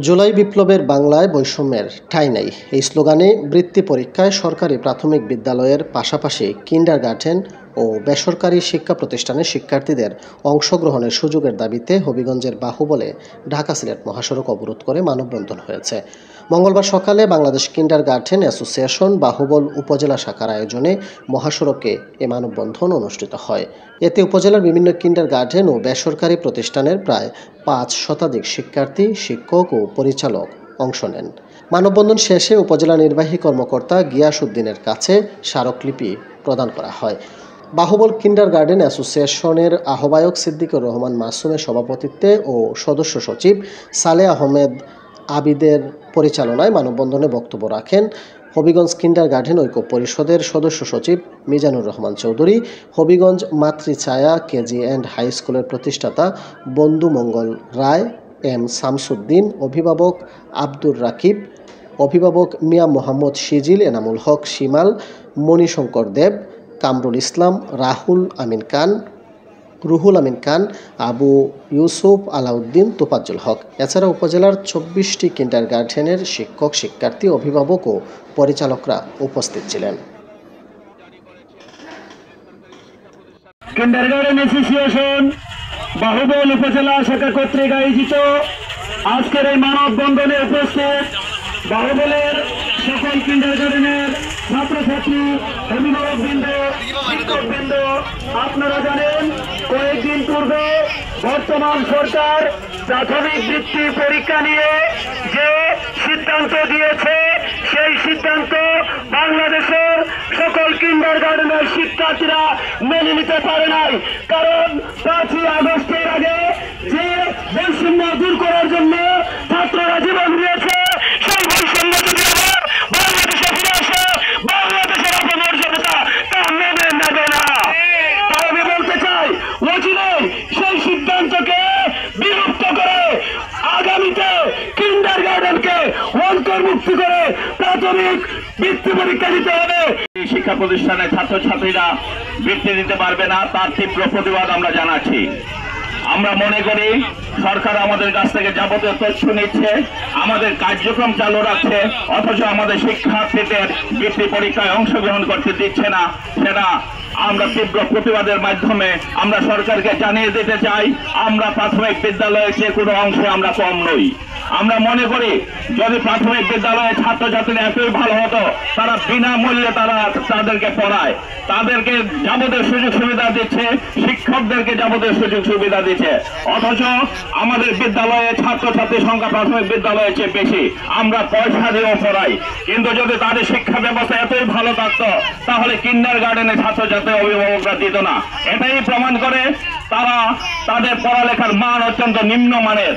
জুলাই বিপ্লবের বাংলায় বৈষম্যের ঠাঁই নাই এই স্লোগানে বৃত্তি পরীক্ষায় সরকারি প্রাথমিক বিদ্যালয়ের পাশাপাশি কিন্ডারগার্টেন ও বেসরকারি শিক্ষা প্রতিষ্ঠানের শিক্ষার্থীদের অংশগ্রহণের সুযোগের দাবিতে হবিগঞ্জের বাহুবলে ঢাকা-সিলেট মহাসড়ক অবরোধ করে মানববন্ধন হয়েছে। মঙ্গলবার সকালে বাংলাদেশ কিন্ডারগার্টেন অ্যাসোসিয়েশন বাহুবল উপজেলা শাখার আয়োজনে মহাসড়কে এ মানববন্ধন অনুষ্ঠিত হয়। এতে উপজেলার বিভিন্ন কিন্ডারগার্টেন ও বেসরকারি প্রতিষ্ঠানের প্রায় ৫ শতাধিক শিক্ষার্থী, শিক্ষক ও পরিচালক অংশ নেন। মানববন্ধন শেষে উপজেলা নির্বাহী কর্মকর্তা গিয়াস উদ্দিনের কাছে স্মারকলিপি প্রদান করা হয়। বাহুবল কিন্ডারগার্টেন অ্যাসোসিয়েশনের আহ্বায়ক সিদ্দিকুর রহমান মাসুমের সভাপতিত্বে ও সদস্য সচিব সালেহ আহমেদ আবিদের পরিচালনায় মানববন্ধনে বক্তব্য রাখেন হবিগঞ্জ কিন্ডারগার্টেন ঐক্য পরিষদের সদস্য সচিব Mizanur Rahman Chowdhury, Habiganj Matrichhaya KG and high স্কুলের প্রতিষ্ঠাতা বন্ধুমঙ্গল রায়, এম শামসুদ্দিন, অভিভাবক আব্দুর রাকিব, অভিভাবক মিয়া মোহাম্মদ সিজিল, এনামুল হক শিমাল, মণিশঙ্কর দেব, কামরুল ইসলাম, রুহুল আমিন খান, আবু ইউসুফ, আলাউদ্দিন, তোফাজ্জল হক। এছাড়া উপজেলার ২৪টি কিন্ডারগার্টেনের শিক্ষক, শিক্ষার্থী, অভিভাবক ও পরিচালকরা উপস্থিত ছিলেন। কিন্ডারগার্টেন অ্যাসোসিয়েশন বাহুবল উপজেলা শাখা কর্তৃক আয়োজিত আজকের এই মানববন্ধনে উপস্থিত বাহুবলের সকল কিন্ডারগার্টেনের ছাত্রছাত্রী, অভিভাবকবৃন্দ, শিক্ষকবৃন্দ, আপনারা জানেন কয়েকদিন পূর্বে বর্তমান সরকার প্রাথমিক বৃত্তি পরীক্ষা নিয়ে যে সিদ্ধান্ত দিয়েছে সেই সিদ্ধান্ত বাংলাদেশের সকল কিন্ডারগার্টেনের শিক্ষার্থীরা মেনে নিতে পারে নাই। কারণ ৫ই আগস্টের আগে যে বৈষম্য দূর করার জন্য ছাত্ররা জীবন দিয়েছে সেই বৈষম্য যদি আবার বাংলাদেশে ফিরে আসে, বাংলাদেশের অপর জনতা তা মেনে নেবে না। তাই আমি বলতে চাই অচিরেই সেই সিদ্ধান্তকে বিলুপ্ত করে আগামীতে কিন্ডারগার্টেনকে অন্তর্ভুক্ত করে প্রাথমিক বৃত্তি পরীক্ষা দিতে হবে। শিক্ষা প্রতিষ্ঠানের ছাত্রছাত্রীরা বৃত্তি দিতে পারবে না, তার তীব্র প্রতিবাদ আমরা জানাচ্ছি। আমরা মনে করি সরকার আমাদের কাছ থেকে যাবতীয় তথ্য নিচ্ছে, আমাদের কার্যক্রম চালু রাখছে, অথচ আমাদের শিক্ষার্থীদের বৃত্তি পরীক্ষায় অংশগ্রহণ করতে দিচ্ছে না। সেটা আমরা তীব্র প্রতিবাদের মাধ্যমে আমরা সরকারকে জানিয়ে দিতে চাই, আমরা প্রাথমিক বিদ্যালয়ের যে কোনো অংশে আমরা কম নই। আমরা মনে করি যদি প্রাথমিক বিদ্যালয়ের ছাত্রছাত্রীরা এতই ভালো হতো, তারা বিনামূল্যে তাদেরকে পড়ায়, তাদেরকে যাবতীয় সুযোগ সুবিধা দিচ্ছে, শিক্ষকদেরকে যাবতীয় সুযোগ সুবিধা দিচ্ছে, অথচ আমাদের বিদ্যালয়ে ছাত্রছাত্রীর সংখ্যা প্রাথমিক বিদ্যালয়ের চেয়ে বেশি, আমরা পয়সা দিয়েও পড়াই। কিন্তু যদি তাদের শিক্ষা ব্যবস্থা এতই ভালো থাকতো তাহলে কিন্ডারগার্টেনের ছাত্রছাত্রী অভিভাবকরা দিত না। এটাই প্রমাণ করে তারা তাদের পড়ালেখার মান অত্যন্ত নিম্নমানের।